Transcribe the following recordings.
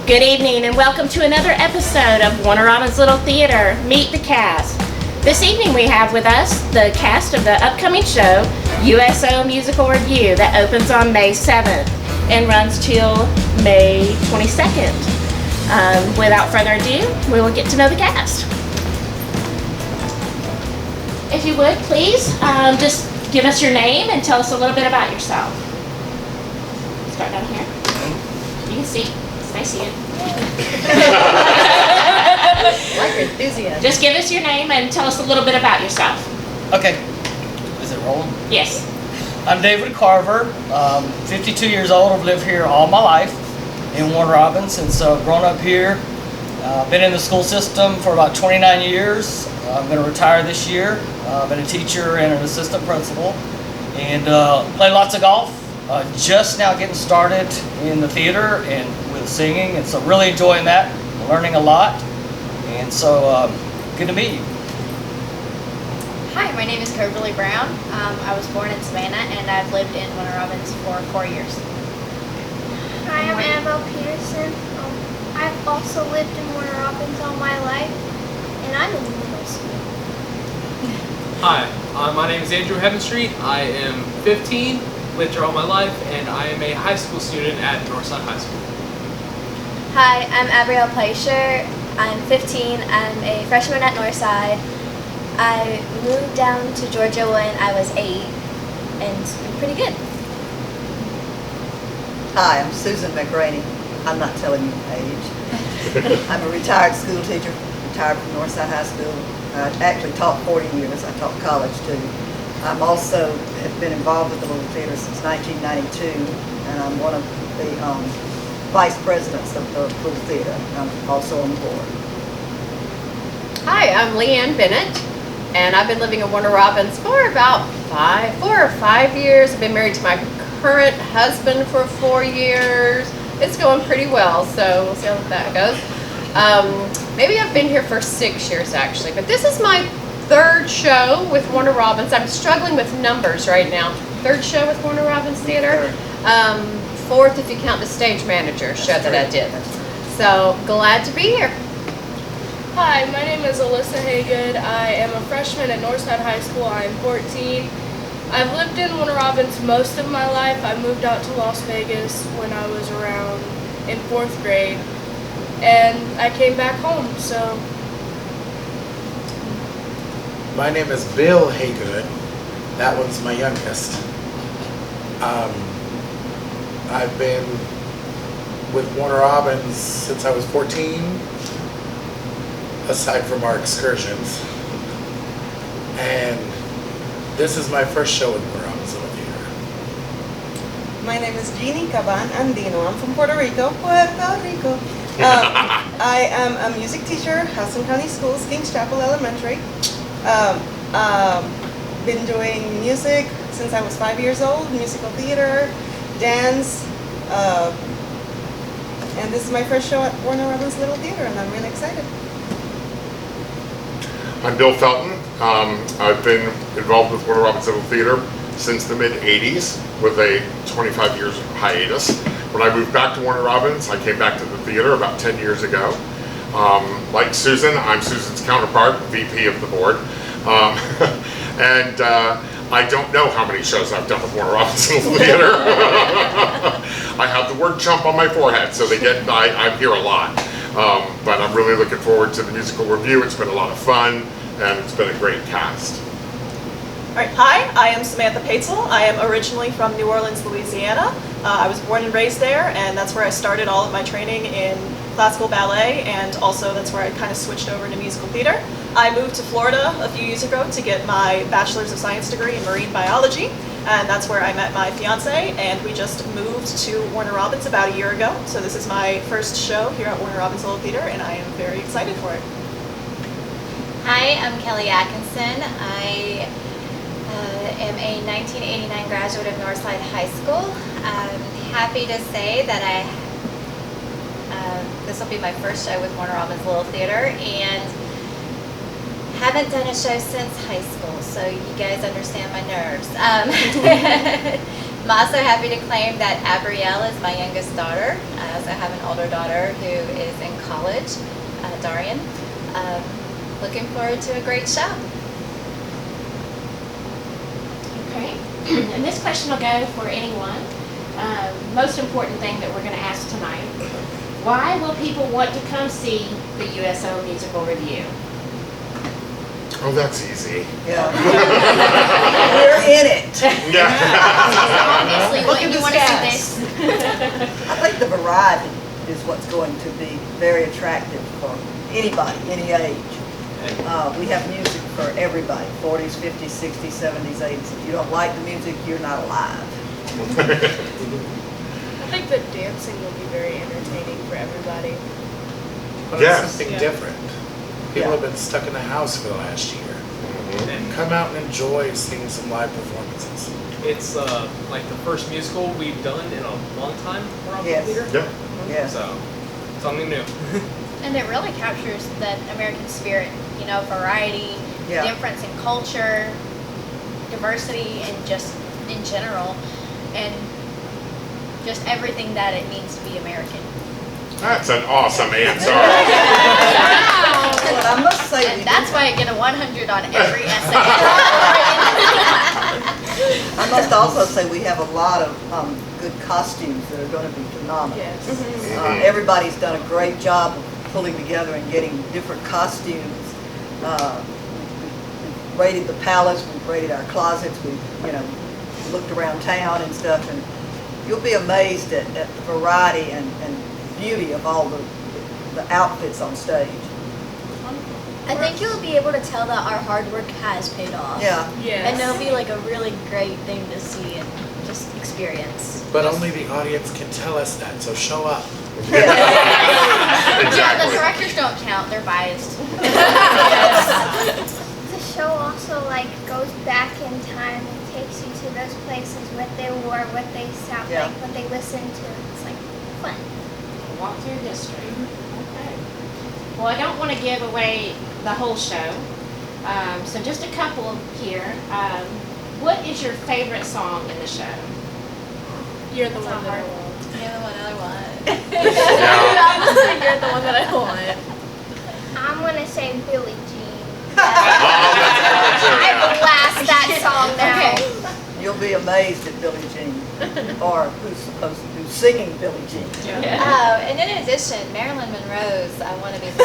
Good evening and welcome to another episode of Warner Robins Little Theater, Meet the Cast. This evening we have with us the cast of the upcoming show, USO Musical Revue, that opens on May 7th and runs till May 22nd. Without further ado, we will get to know the cast. If you would, please, just give us your name and tell us a little bit about yourself. Start down here. You can see. It's nice seeing you. Like your enthusiasm. Just give us your name and tell us a little bit about yourself. Okay. Is it rolling? Yes. I'm David Carver. 52 years old. I've lived here all my life in Warner Robins, and so I've grown up here. Been in the school system for about 29 years. I'm going to retire this year. I've been a teacher and an assistant principal, and play lots of golf. Just now getting started in the theater and with singing, and so really enjoying that, learning a lot, and so good to meet you. Hi, my name is Kimberly Brown. I was born in Savannah and I've lived in Warner Robins for 4 years. Hi, I'm Annabelle Peterson. I've also lived in Warner Robins all my life, and I'm in middle school. Hi, my name is Andrew Heavenstreet. I am 15, lived here all my life, and I am a high school student at Northside High School. Hi, I'm Abrielle Pleischer. I'm 15. I'm a freshman at Northside. I moved down to Georgia when I was 8, and it's been pretty good. Hi, I'm Susan McRaney. I'm not telling you age. I'm a retired school teacher, retired from Northside High School. I actually taught 40 years. I taught college too. I'm also have been involved with the Little Theater since 1992, and I'm one of the vice presidents of the Little Theater. I'm also on the board. Hi, I'm Leanne Bennett, and I've been living in Warner Robins for about 4 or 5 years. I've been married to my current husband for 4 years. It's going pretty well, so we'll see how that goes. Maybe I've been here for 6 years actually, but this is my third show with Warner Robins. I'm struggling with numbers right now. Third show with Warner Robins Theater. Fourth if you count the stage manager show that I did. So glad to be here. Hi, my name is Alyssa Haygood. I am a freshman at Northside High School. I am 14. I've lived in Warner Robins most of my life. I moved out to Las Vegas when I was around in 4th grade, and I came back home, so. My name is Bill Haygood. That one's my youngest. I've been with Warner Robins since I was 14, aside from our excursions. And this is my first show with Warner Robins Little Theater. My name is Jeannie Caban Andino. I'm from Puerto Rico. I am a music teacher, Hudson County Schools, Kings Chapel Elementary. Been doing music since I was 5 years old, musical theater, dance, and this is my first show at Warner Robins Little Theater, and I'm really excited. I'm Bill Felton. I've been involved with Warner Robins Little Theater since the mid-'80s with a 25 years hiatus. When I moved back to Warner Robins, I came back to the theater about 10 years ago. Like Susan, I'm Susan's counterpart, VP of the board. And I don't know how many shows I've done with Warner Robins Little Theater. I have the word chump on my forehead, so I'm here a lot. But I'm really looking forward to the musical review. It's been a lot of fun, and it's been a great cast. All right, hi, I am Samantha Paetzel. I am originally from New Orleans, Louisiana. I was born and raised there, and that's where I started all of my training in classical ballet, and also that's where I kind of switched over to musical theater. I moved to Florida a few years ago to get my Bachelor's of Science degree in marine biology, and that's where I met my fiance, and we just moved to Warner Robins about a year ago. So this is my first show here at Warner Robins Little Theater, and I am very excited for it. Hi, I'm Kelly Atkinson. I am a 1989 graduate of Northside High School. I'm happy to say that this will be my first show with Warner Robins Little Theater, and haven't done a show since high school, so you guys understand my nerves. I'm also happy to claim that Abrielle is my youngest daughter. I also have an older daughter who is in college, Darian. Looking forward to a great show. Okay, and this question will go for anyone. Most important thing that we're going to ask tonight. Why will people want to come see the USO Musical Revue? Oh, that's easy. Yeah. We're in it. Yeah. Obviously, Look when at you this want to see cast. this. I think the variety is what's going to be very attractive for anybody, any age. We have music for everybody, 40s, 50s, 60s, 70s, 80s. If you don't like the music, you're not alive. I think the dancing will be very entertaining for everybody. But Yes. it's something Yeah. different. People Yeah. have been stuck in the house for the last year. And come out and enjoy seeing some live performances. It's like the first musical we've done in a long time around Yes. the theater. Yeah. Yes. So, something new. And it really captures that American spirit, you know, variety, Yeah. difference in culture, diversity, and just in general, and just everything that it means to be American. That's an awesome answer. But I must say, And that's why I get a 100 on every essay. I must also say we have a lot of good costumes that are going to be phenomenal. Yes. Everybody's done a great job of pulling together and getting different costumes. We've raided the palace, we've raided our closets, we've looked around town and stuff, and you'll be amazed at the variety and beauty of all the outfits on stage. I think you'll be able to tell that our hard work has paid off. Yeah. Yes. And it'll be like a really great thing to see and just experience. But only the audience can tell us that, so show up. Yeah, the Exactly. directors don't count, they're biased. The show also goes back in time and takes you to those places, what they wore, what they sound Yeah. like, what they listened to. It's fun. Walk through history. Okay. Well, I don't want to give away the whole show, so just a couple here. What is your favorite song in the show? You're the one that I want. You're the one I want. You're the one that I want. I'm gonna say Billie Jean. Oh, I blast that song now. You'll be amazed at Billie Jean, or who's singing Billie Jean. Oh, and in addition, Marilyn Monroe's "I Want to Be Loved."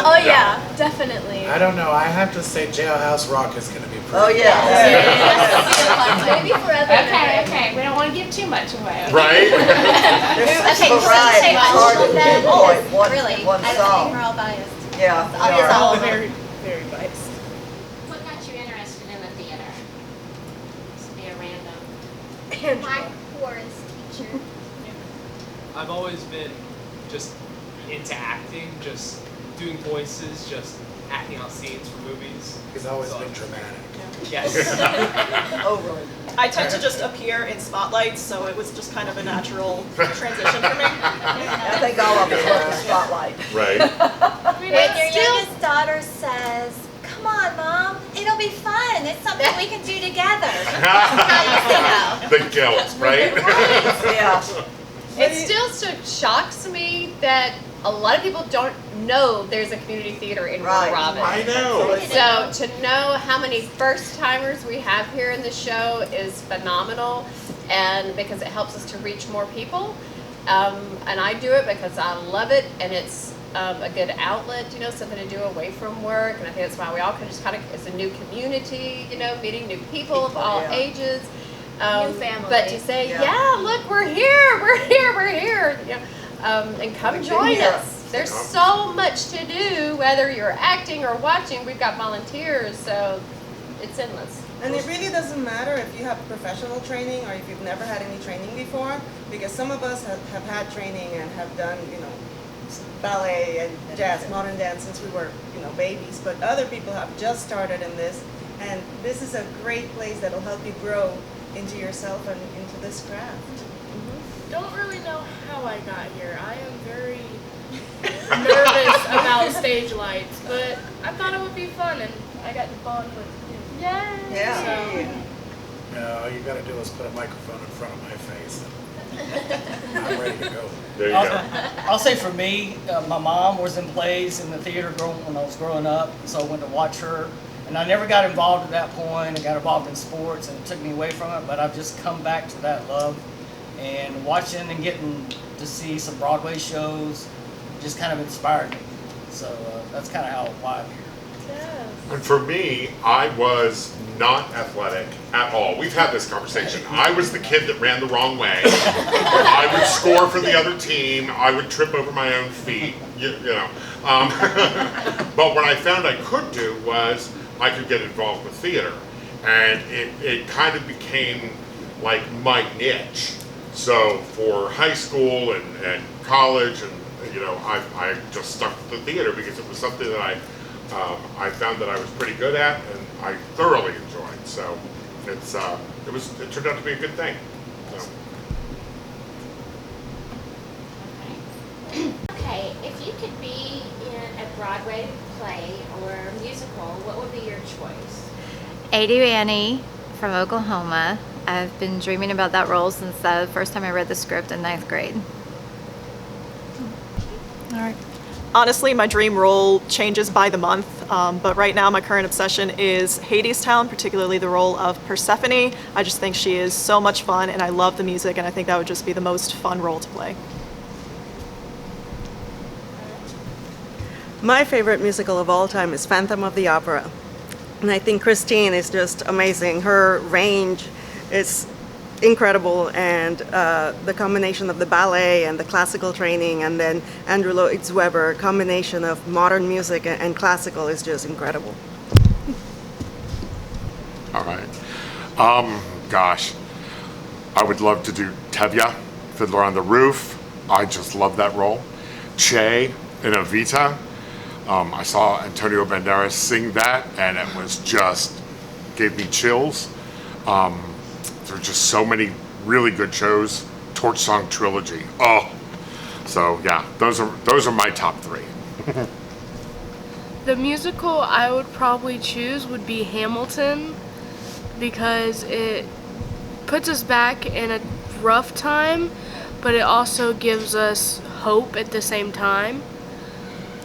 Oh yeah, definitely. I don't know, I have to say Jailhouse Rock is going to be pretty. Oh yeah. Maybe forever. Okay, we don't want to give too much away. Right? There's such Okay, variety. say It's all hard of to them. pinpoint one Really, one I think song. we're all biased. Yeah. I'll we get are. all of them. Very, very biased. What got you interested in the theater? This will be a random. My chorus teacher. I've always been just into acting, just doing voices, just acting out scenes for movies. He's always been dramatic. Yes. Overly. I tend to just appear in spotlights, so it was just kind of a natural transition for me. I think all of us are in the spotlight. Right. When your youngest daughter says, "Come on, Mom, it'll be fun. It's something we can do together." How you say no? The guilt, right? Yeah. It still shocks me that a lot of people don't know there's a community theater in Right. Warner Robins. I know. So to know how many first timers we have here in the show is phenomenal, and because it helps us to reach more people. And I do it because I love it, and it's a good outlet, something to do away from work. And I think that's why we all it's a new community, meeting new people of all yeah. ages. New family. But to say, Yeah. yeah, look, we're here, and come We've been join here. us. There's so much to do, whether you're acting or watching. We've got volunteers, so it's endless. And it really doesn't matter if you have professional training or if you've never had any training before, because some of us have had training and have done, ballet and jazz, modern dance since we were, babies, but other people have just started in this, and this is a great place that'll help you grow into yourself and into this craft. Don't really know how I got here. I am very nervous about stage lights, but I thought it would be fun, and I got to bond with you. Yay! Yeah. So, No, all you gotta do is put a microphone in front of my face. I'm ready to go. There you go. I'll say for me, my mom was in plays in the theater when I was growing up, so I went to watch her. And I never got involved at that point. I got involved in sports, and it took me away from it. But I've just come back to that love, and watching and getting to see some Broadway shows just kind of inspired me. So that's kind of why I'm here. And for me, I was not athletic at all. We've had this conversation. I was the kid that ran the wrong way. I would score for the other team. I would trip over my own feet, you know. But what I found I could do was I could get involved with theater. And it kind of became like my niche. So for high school and college, and you know, I just stuck with the theater because it was something that I found that I was pretty good at and I thoroughly enjoyed. So it turned out to be a good thing. So. Okay, if you could be in a Broadway play or musical, what would be your choice? Adu Annie from Oklahoma. I've been dreaming about that role since the first time I read the script in 9th grade. All right. Honestly, my dream role changes by the month, but right now my current obsession is Hadestown, particularly the role of Persephone. I just think she is so much fun, and I love the music, and I think that would just be the most fun role to play. My favorite musical of all time is Phantom of the Opera. And I think Christine is just amazing. Her range is incredible, and the combination of the ballet and the classical training, and then Andrew Lloyd Webber, combination of modern music and classical is just incredible. All right. Gosh, I would love to do Tevye, Fiddler on the Roof. I just love that role. Che in Evita. I saw Antonio Banderas sing that, and it was just gave me chills. There are just so many really good shows. Torch Song Trilogy. Oh, so yeah, those are my top three. The musical I would probably choose would be Hamilton, because it puts us back in a rough time, but it also gives us hope at the same time.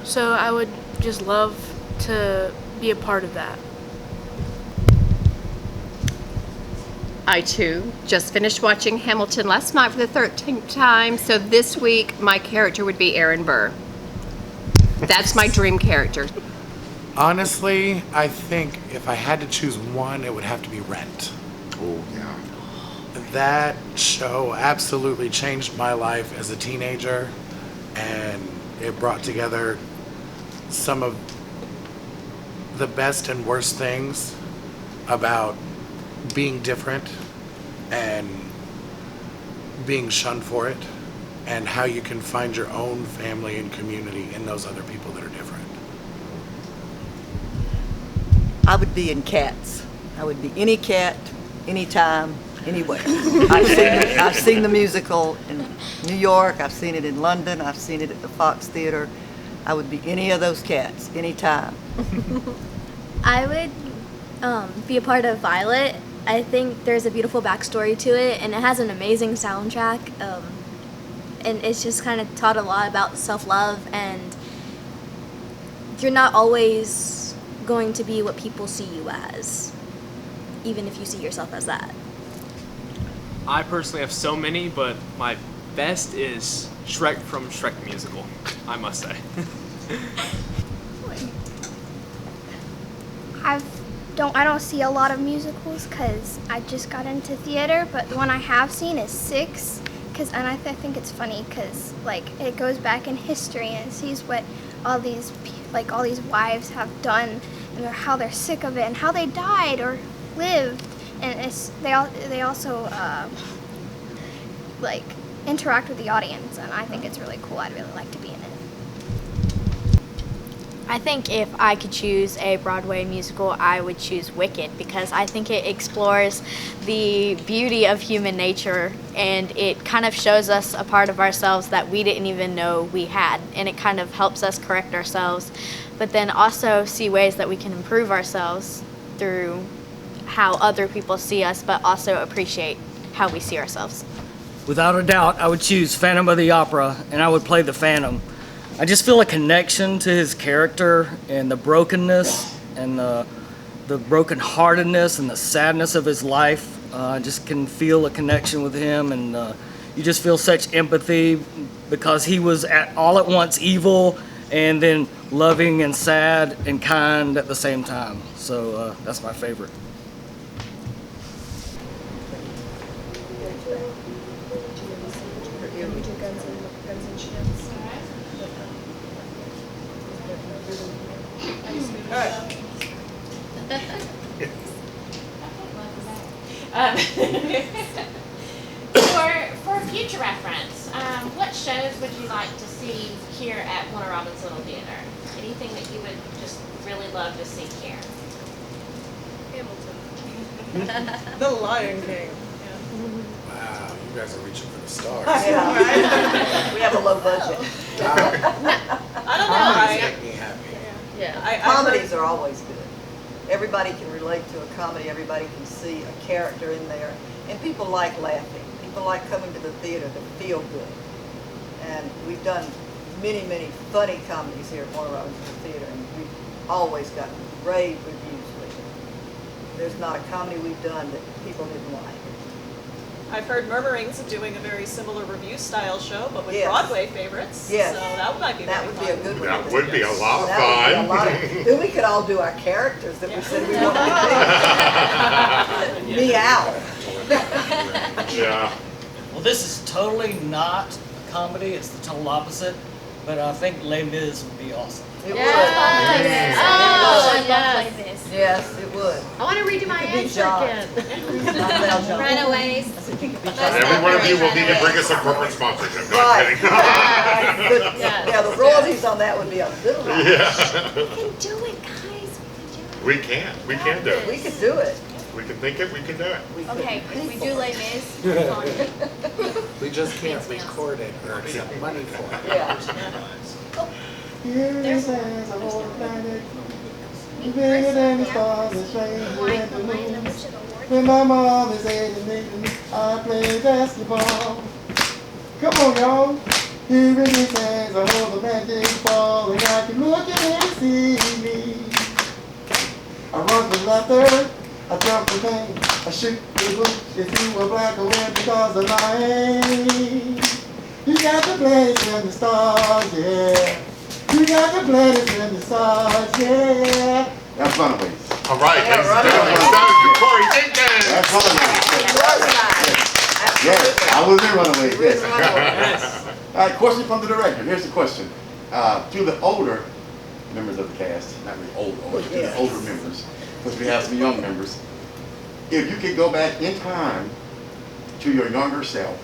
So I would just love to be a part of that. I too just finished watching Hamilton last night for the 13th time, so this week my character would be Aaron Burr. That's my dream character. Honestly, I think if I had to choose one, it would have to be Rent. Oh yeah. That show absolutely changed my life as a teenager, and it brought together some of the best and worst things about being different and being shunned for it, and how you can find your own family and community in those other people that are different. I would be in Cats. I would be any cat, anytime, anywhere. I've seen the musical in New York. I've seen it in London. I've seen it at the Fox Theater. I would be any of those cats, anytime. I would be a part of Violet. I think there's a beautiful backstory to it, and it has an amazing soundtrack. And it's just kind of taught a lot about self-love, and you're not always going to be what people see you as, even if you see yourself as that. I personally have so many, but my best is Shrek from Shrek the Musical, I must say. I don't see a lot of musicals because I just got into theater, but the one I have seen is Six, and I think it's funny because like it goes back in history and sees what all these wives have done and how they're sick of it and how they died or lived, and they also like interact with the audience, and I think it's really cool. I'd really like to be in it. I think if I could choose a Broadway musical, I would choose Wicked, because I think it explores the beauty of human nature, and it kind of shows us a part of ourselves that we didn't even know we had, and it kind of helps us correct ourselves, but then also see ways that we can improve ourselves through how other people see us, but also appreciate how we see ourselves. Without a doubt, I would choose Phantom of the Opera, and I would play the Phantom. I just feel a connection to his character and the brokenness and the brokenheartedness and the sadness of his life. I just can feel a connection with him, and you just feel such empathy because he was all at once evil and then loving and sad and kind at the same time. So that's my favorite. For future reference, what shows would you like to see here at Warner Robins Little Theater? Anything that you would just really love to see here? Hamilton. The Lion King. Wow, you guys are reaching for the stars. Yeah. We have a low budget. I don't know. Comedies make me happy. Yeah. Comedies are always good. Everybody can relate to a comedy. Everybody can see a character in there. And people like laughing. People like coming to the theater to feel good. And we've done many, many funny comedies here at Warner Robins Theater, and we've always gotten rave reviews with it. There's not a comedy we've done that people didn't like. I've heard Murmurings doing a very similar review style show, but with Yes. Broadway favorites. Yes. So that might be That very would be a fun. good one. That would be a lot of That would be a lot fun. of, then we could all do our characters that we said we wanted to do. Meow. Yeah. Well, this is totally not a comedy. It's the total opposite. But I think Les Mis would be awesome. It Yes. would. Yes. Oh, yes. yes, it would. I want to read you my You could be answer John. again. Runaways. Every one of you will need to bring us a corporate sponsorship. No, I'm Right. kidding. But, yeah, the royalties on that would be a little high. Yeah. We can do it, guys. We can. We can do We it. could do it. We can think it. We can do it. We could. Okay, if we do Les Mis, We just can't record it or accept money for it. Yeah. There's a bigger than the stars and stranger than the moon. When my mom is 8 and 8 and I play basketball. Come on, y'all. Here in his hands I hold the magic ball and I can look at it and see me. I run with laughter, I jump with pain, I shoot the bush if you were black or red because of my age. You got the place and the stars, yeah. You got the planets and the stars, yeah. That's Runaways. All right, Yeah, ladies and gentlemen, Runaways. that is Corey Jenkins. That's Runaways. Yes, I was in Runaways, yes. All right, question from the director. Here's the question. To the older members of the cast, not really old, but to the older members, because we have some young members. If you could go back in time to your younger self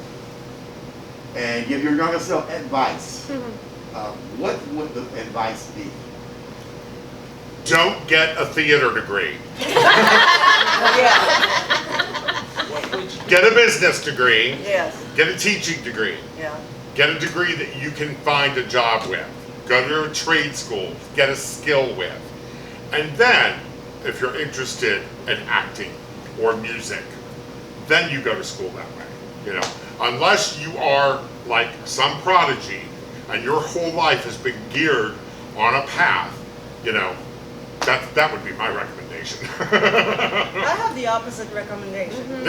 and give your younger self advice, what would the advice be? Don't get a theater degree. Get a business degree. Yes. Get a teaching degree. Yeah. Get a degree that you can find a job with. Go to a trade school. Get a skill with. And then, if you're interested in acting or music, then you go to school that way. You know, unless you are like some prodigy and your whole life has been geared on a path, you know, that would be my recommendation. I have the opposite recommendation. Mm-hmm.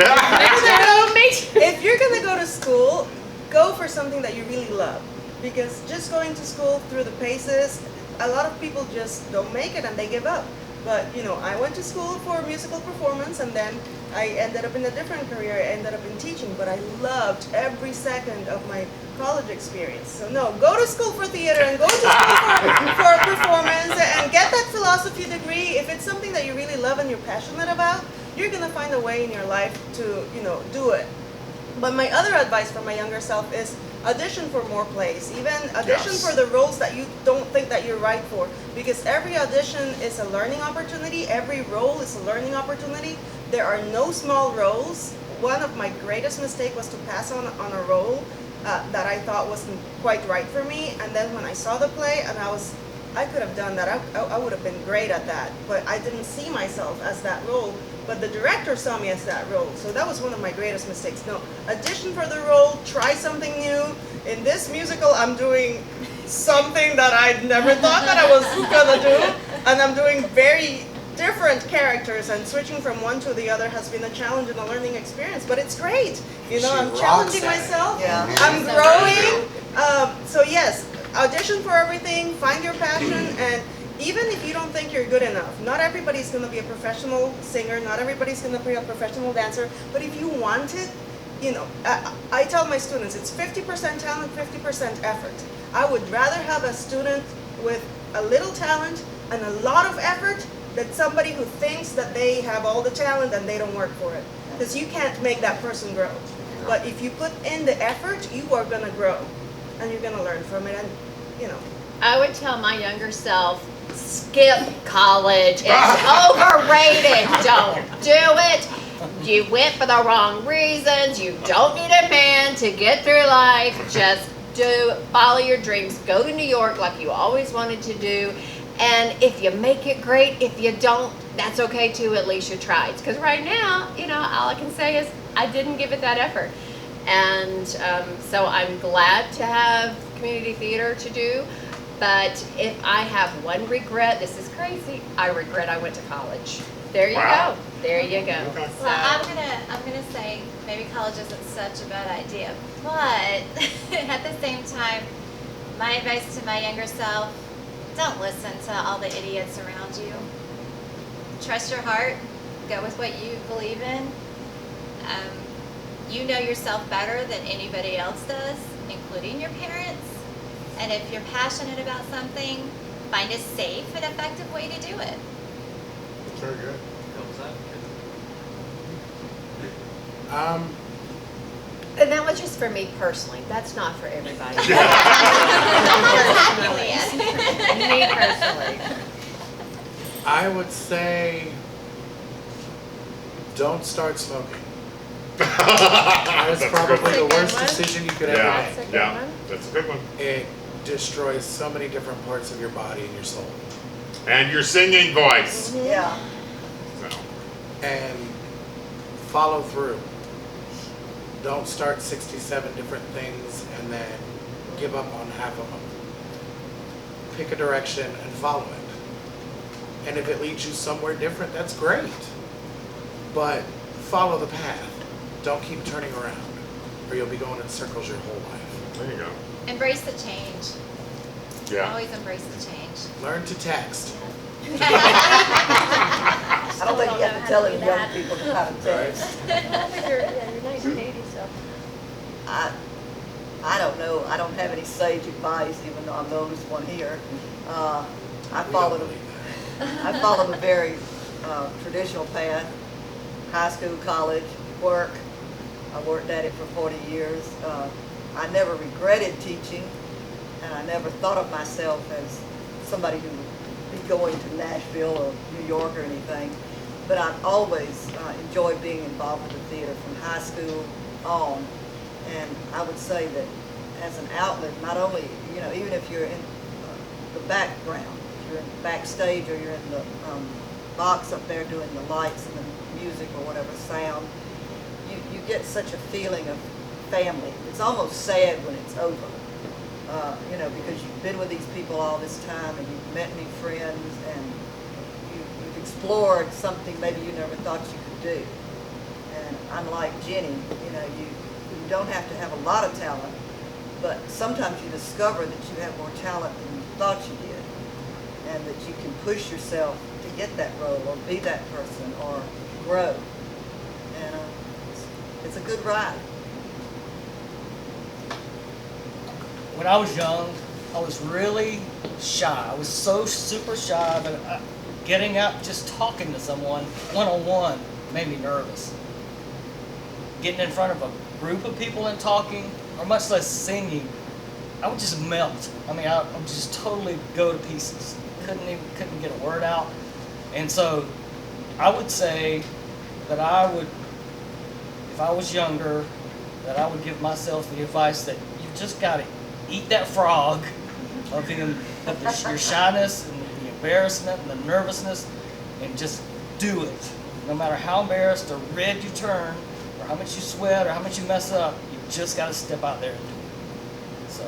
If you're gonna go to school, go for something that you really love. Because just going to school through the paces, a lot of people just don't make it and they give up. But you know, I went to school for musical performance and then I ended up in a different career. I ended up in teaching, but I loved every second of my college experience. So no, go to school for theater and go to school for performance and get that philosophy degree. If it's something that you really love and you're passionate about, you're gonna find a way in your life to, you know, do it. But my other advice for my younger self is audition for more plays. Even audition for the roles that you don't think that you're right for. Because every audition is a learning opportunity. Every role is a learning opportunity. There are no small roles. One of my greatest mistakes was to pass on a role that I thought wasn't quite right for me. And then when I saw the play and I could have done that. I would have been great at that. But I didn't see myself as that role. but the director saw me as that role. So that was one of my greatest mistakes. No, audition for the role, try something new. In this musical, I'm doing something that I never thought that I was gonna do, and I'm doing very different characters, and switching from one to the other has been a challenge and a learning experience, but it's great. You know, I'm challenging myself, I'm growing. So yes, audition for everything, find your passion, and even if you don't think you're good enough, not everybody's gonna be a professional singer, not everybody's gonna be a professional dancer, but if you want it, you know, I tell my students, it's 50% talent, 50% effort. I would rather have a student with a little talent and a lot of effort than somebody who thinks that they have all the talent and they don't work for it. Because you can't make that person grow. But if you put in the effort, you are gonna grow. And you're gonna learn from it, and you know. I would tell my younger self, skip college. It's overrated. Don't do it. You went for the wrong reasons. You don't need a man to get through life. Just follow your dreams. Go to New York like you always wanted to do. And if you make it, great. If you don't, that's okay too. At least you tried. Because right now, you know, all I can say is I didn't give it that effort. And so I'm glad to have community theater to do. But if I have one regret, this is crazy. I regret I went to college. There you go. There you go. Well, I'm gonna say maybe college isn't such a bad idea, but at the same time, my advice to my younger self: don't listen to all the idiots around you. Trust your heart. Go with what you believe in. You know yourself better than anybody else does, including your parents. And if you're passionate about something, find a safe and effective way to do it. Very good. And that was just for me personally. That's not for everybody. Me personally. I would say don't start smoking. That is probably the worst decision you could ever make. Yeah, that's a good one. It destroys so many different parts of your body and your soul. And your singing voice. Yeah. So. And follow through. Don't start 67 different things and then give up on half of them. Pick a direction and follow it. And if it leads you somewhere different, that's great. But follow the path. Don't keep turning around, or you'll be going in circles your whole life. There you go. Embrace the change. Yeah. Always embrace the change. Learn to text. I don't think you have to tell any young people how to text. Your 1980 stuff. I don't know. I don't have any sage advice, even though I'm the oldest one here. I followed a very traditional path: high school, college, work. I worked at it for 40 years. I never regretted teaching, and I never thought of myself as somebody who would be going to Nashville or New York or anything. But I've always enjoyed being involved with the theater from high school on. And I would say that as an outlet, not only, you know, even if you're in the background, if you're in backstage or you're in the box up there doing the lights and the music or whatever sound, you get such a feeling of family. It's almost sad when it's over, you know, because you've been with these people all this time and you've met new friends and you've explored something maybe you never thought you could do. And unlike Jenny, you know, you don't have to have a lot of talent, but sometimes you discover that you have more talent than you thought you did, and that you can push yourself to get that role or be that person or grow. And it's a good ride. When I was young, I was really shy. I was so super shy that getting up, just talking to someone one-on-one made me nervous. Getting in front of a group of people and talking, or much less singing, I would just melt. I mean, I would just totally go to pieces. Couldn't get a word out. And so I would say that I would, if I was younger, that I would give myself the advice that you've just got to eat that frog of your shyness and the embarrassment and the nervousness and just do it. no matter how embarrassed or red you turn, or how much you sweat, or how much you mess up, you just got to step out there and do it. So.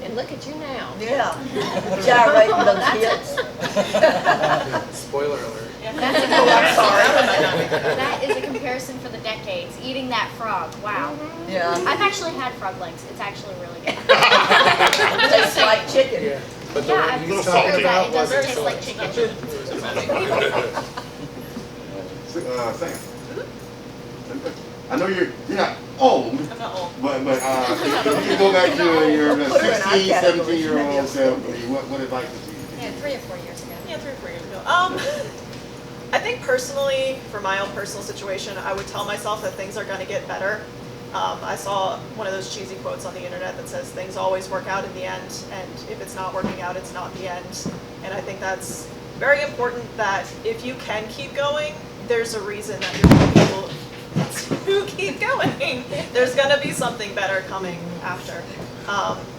And look at you now. Yeah. Gyrating those hips. Spoiler alert. That's a comparison. That is a comparison for the decades. Eating that frog. Wow. Yeah. I've actually had frog legs. It's actually really good. It tastes like chicken. Yeah. But the Yeah, one I've he's heard talking that. about It doesn't wasn't taste like chicken. Sam. I know you're not old, I'm not old. but if you go back to your Put her in our 16, category. 17-year-old self, what advice would you give? Yeah, 3 or 4 years ago. Yeah, 3 or 4 years ago. I think personally, for my own personal situation, I would tell myself that things are going to get better. I saw one of those cheesy quotes on the internet that says things always work out in the end, and if it's not working out, it's not the end. And I think that's very important, that if you can keep going, there's a reason that you're going to be able to keep going. There's going to be something better coming after.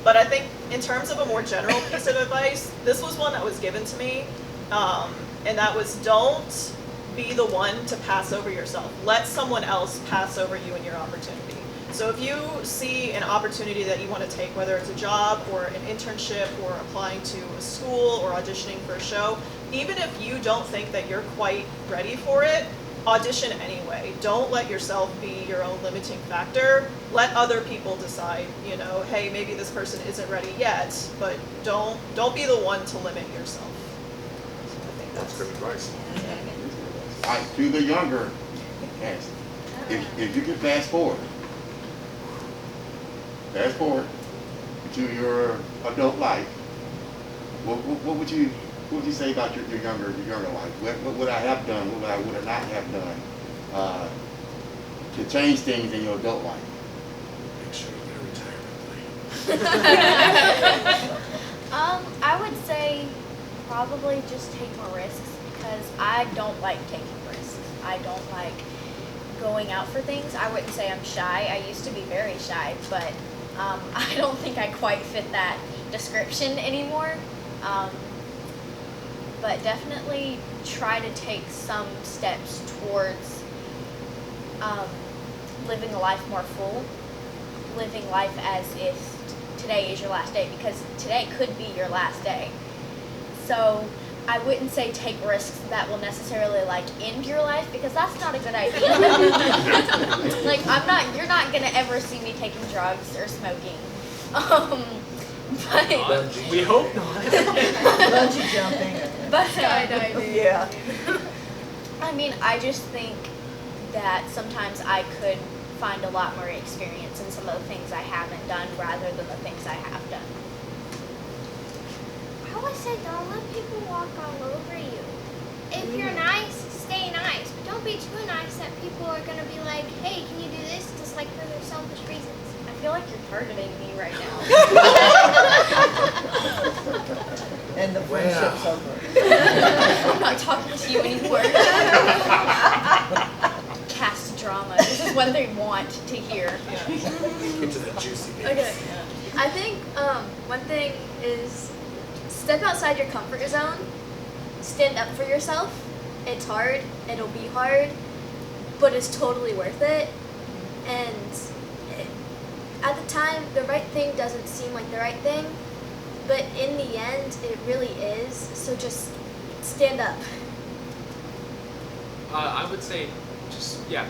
But I think in terms of a more general piece of advice, this was one that was given to me, and that was, don't be the one to pass over yourself. Let someone else pass over you and your opportunity. So if you see an opportunity that you want to take, whether it's a job or an internship or applying to a school or auditioning for a show, even if you don't think that you're quite ready for it, audition anyway. Don't let yourself be your own limiting factor. Let other people decide, you know, hey, maybe this person isn't ready yet, but don't be the one to limit yourself. So I think That's good advice. All right, to the younger cast, if you could fast forward to your adult life, what would you say about your younger life? What would I have done? What would I not have done to change things in your adult life? Make sure you get a retirement plan. I would say probably just take more risks, because I don't like taking risks. I don't like going out for things. I wouldn't say I'm shy. I used to be very shy, but I don't think I quite fit that description anymore. But definitely try to take some steps towards living a life more full, living life as if today is your last day, because today could be your last day. So I wouldn't say take risks that will necessarily like end your life, because that's not a good idea. Like you're not gonna ever see me taking drugs or smoking. But We hope not. Bungee jumping. But Skydiving. Yeah. I mean, I just think that sometimes I could find a lot more experience in some of the things I haven't done rather than the things I have done. I always say don't let people walk all over you. If you're nice, stay nice. But don't be too nice that people are going to be like, hey, can you do this? Just like for their selfish reasons. I feel like you're targeting me right now. And the friendship's over. I'm not talking to you anymore. Cast drama. This is what they want to hear. Get to the juicy bits. Okay. I think one thing is step outside your comfort zone. Stand up for yourself. It's hard. It'll be hard, but it's totally worth it. And at the time, the right thing doesn't seem like the right thing, but in the end, it really is. So just stand up. I would say,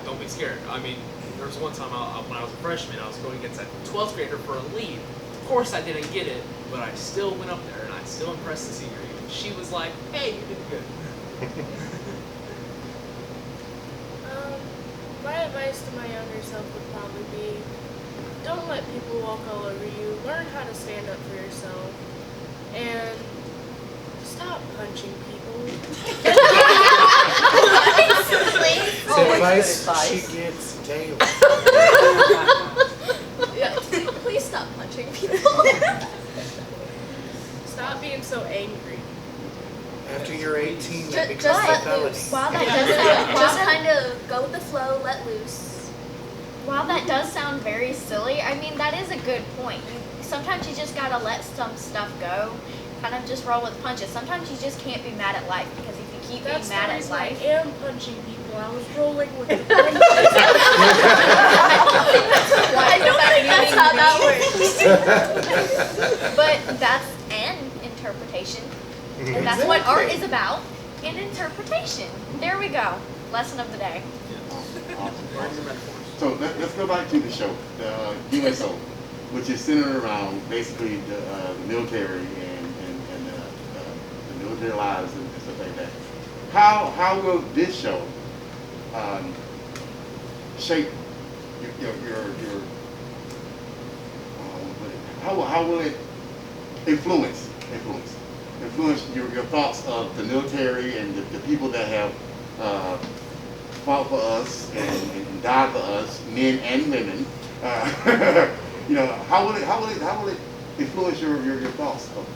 don't be scared. I mean, there was one time when I was a freshman, I was going against a 12th grader for a lead. Of course, I didn't get it, but I still went up there and I still impressed the senior. Even she was like, "Hey, you did good." My advice to my younger self would probably be, don't let people walk all over you. Learn how to stand up for yourself. And stop punching people. It's advice she gets daily. Yeah. Please stop punching people. Stop being so angry. After you're 18, that Just becomes a let felony. loose. While that doesn't, just kind of go with the flow, let loose. While that does sound very silly, I mean, that is a good point. Sometimes you just gotta let some stuff go, kind of just roll with punches. Sometimes you just can't be mad at life, because if you keep That's being mad the at reason life. I am punching people. I was rolling with the punches. I don't think that's how that works. But that's an interpretation. And that's what art is about, an interpretation. There we go. Lesson of the day. So let's go back to the show, the USO, which is centered around basically the military and the military lives and stuff like that. How will this show shape your how will it influence your thoughts of the military and the people that have fought for us and died for us, men and women? How will it influence your thoughts of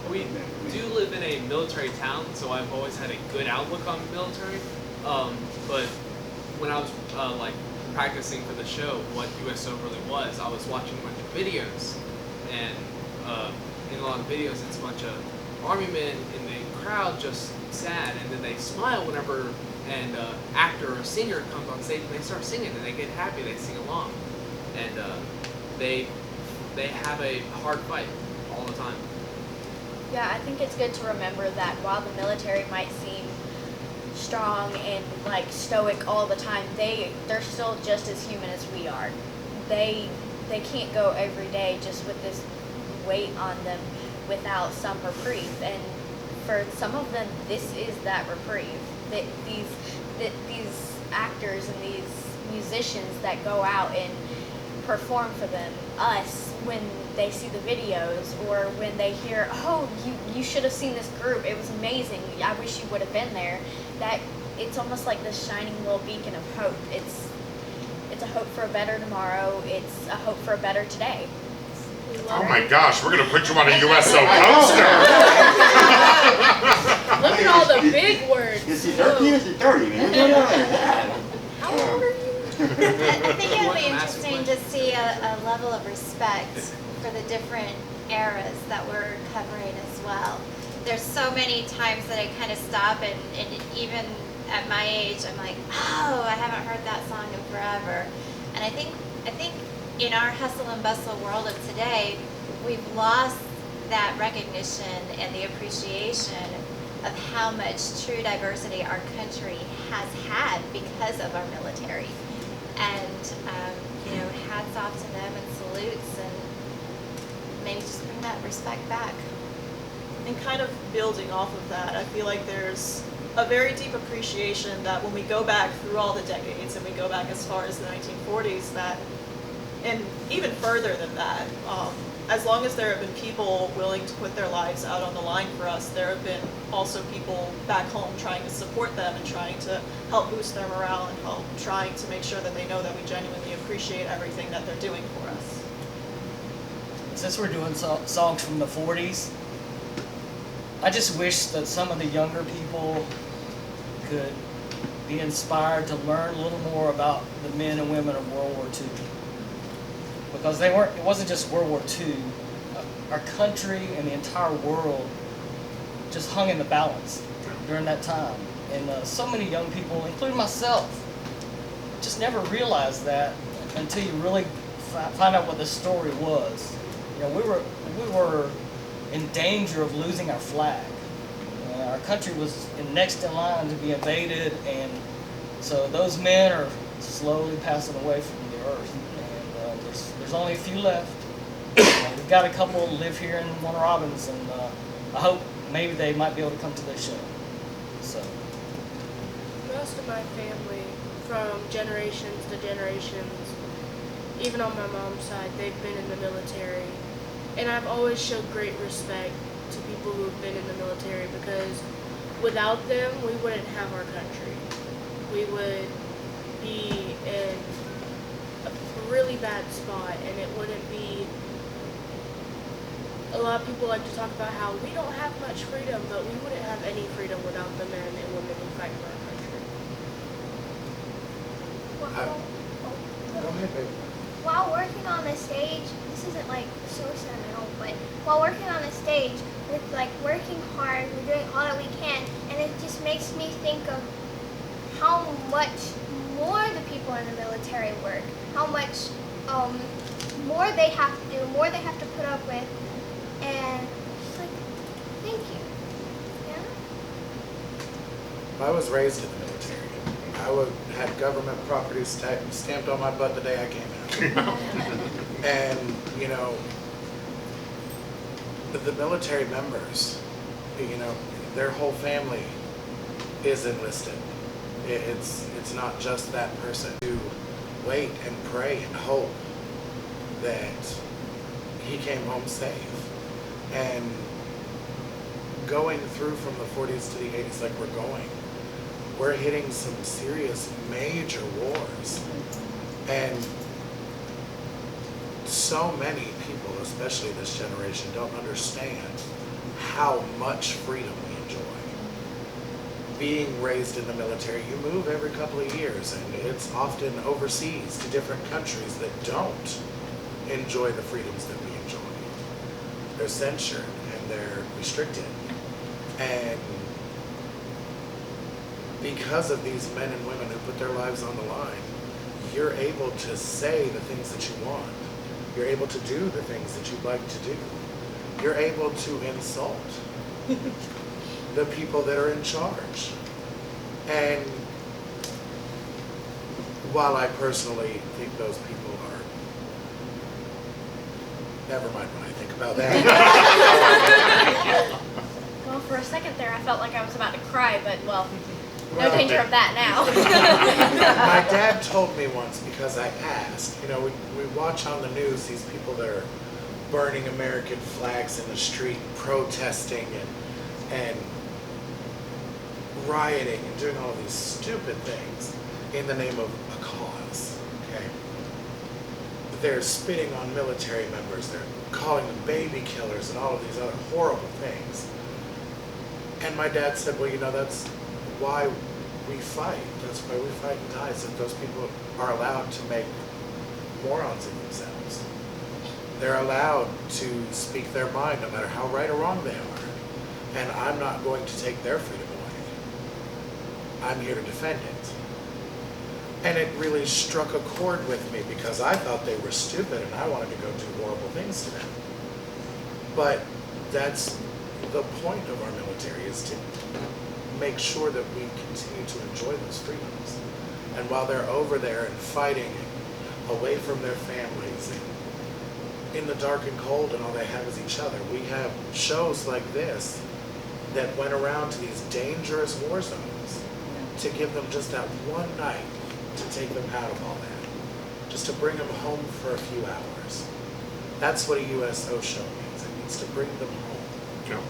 We do live in a military town, so I've always had a good outlook on the military. But when I was like practicing for the show, what USO really was, I was watching a bunch of videos, and in a lot of videos, it's a bunch of army men in the crowd just sad, and then they smile whenever an actor or singer comes on stage and they start singing, and they get happy, they sing along, and they have a hard fight all the time. Yeah, I think it's good to remember that while the military might seem strong and like stoic all the time, they're still just as human as we are. They can't go every day just with this weight on them without some reprieve, and for some of them this is that reprieve. That these actors and these musicians that go out and perform for them, us, when they see the videos or when they hear, oh, you should have seen this group, it was amazing, I wish you would have been there, that it's almost like this shining little beacon of hope. It's a hope for a better tomorrow, it's a hope for a better today. Oh my gosh, we're gonna put you on a USO poster! Look at all the big words. Is he 13 or is he 30, man? How old are you? I think it would be interesting to see a level of respect for the different eras that we're covering as well. There's so many times that I kind of stop and even at my age, I'm like, oh, I haven't heard that song in forever. And I think in our hustle and bustle world of today, we've lost that recognition and the appreciation of how much true diversity our country has had because of our military. And, hats off to them and salutes, and maybe just bring that respect back. And kind of building off of that, I feel like there's a very deep appreciation that when we go back through all the decades, and we go back as far as the 1940s, that, and even further than that, as long as there have been people willing to put their lives out on the line for us, there have been also people back home trying to support them and trying to help boost their morale and help trying to make sure that they know that we genuinely appreciate everything that they're doing for us. Since we're doing songs from the 40s, I just wish that some of the younger people could be inspired to learn a little more about the men and women of World War II. Because it wasn't just World War II. Our country and the entire world just hung in the balance during that time. And so many young people, including myself, just never realized that until you really find out what the story was. We were in danger of losing our flag. Our country was next in line to be invaded, and so those men are slowly passing away from the earth. And there's only a few left. We've got a couple live here in Warner Robins, and I hope maybe they might be able to come to this show. So Most of my family, from generations to generations, even on my mom's side, they've been in the military. And I've always showed great respect to people who've been in the military, because without them, we wouldn't have our country. We would be in a really bad spot, and it wouldn't be... A lot of people like to talk about how we don't have much freedom, but we wouldn't have any freedom without the men and women who fight for our country. while working on the stage, this isn't like so sentimental, but while working on the stage, we're like working hard, we're doing all that we can, and it just makes me think of how much more the people in the military work, how much more they have to do, more they have to put up with, and just like, thank you. Yeah? I was raised in the military. Had government property stamped on my butt the day I came out. And, you know, the military members, you know, their whole family is enlisted. It's not just that person. To wait and pray and hope that he came home safe. And going through from the 40s to the 80s like we're going, we're hitting some serious major wars. And so many people, especially this generation, don't understand how much freedom we enjoy. Being raised in the military, you move every couple of years, and it's often overseas to different countries that don't enjoy the freedoms that we enjoy. They're censured and they're restricted. And because of these men and women who put their lives on the line, you're able to say the things that you want. You're able to do the things that you'd like to do. You're able to insult the people that are in charge. And while I personally think those people are, never mind when I think about that. Well, for a second there, I felt like I was about to cry, but well, no danger of that now. My dad told me once, because I asked, you know, we watch on the news these people that are burning American flags in the street, protesting and rioting and doing all these stupid things in the name of a cause, okay? They're spitting on military members, they're calling them baby killers and all of these other horrible things. And my dad said, well, you know, that's why we fight. That's why we fight and die, so that those people are allowed to make morons of themselves. They're allowed to speak their mind no matter how right or wrong they are. And I'm not going to take their freedom away. I'm here to defend it. And it really struck a chord with me because I thought they were stupid and I wanted to go do horrible things to them. But that's the point of our military, is to make sure that we continue to enjoy those freedoms. And while they're over there and fighting and away from their families and in the dark and cold and all they have is each other, we have shows like this that went around to these dangerous war zones to give them just that one night to take them out of all that, just to bring them home for a few hours. That's what a USO show means. It means to bring them home. Yeah.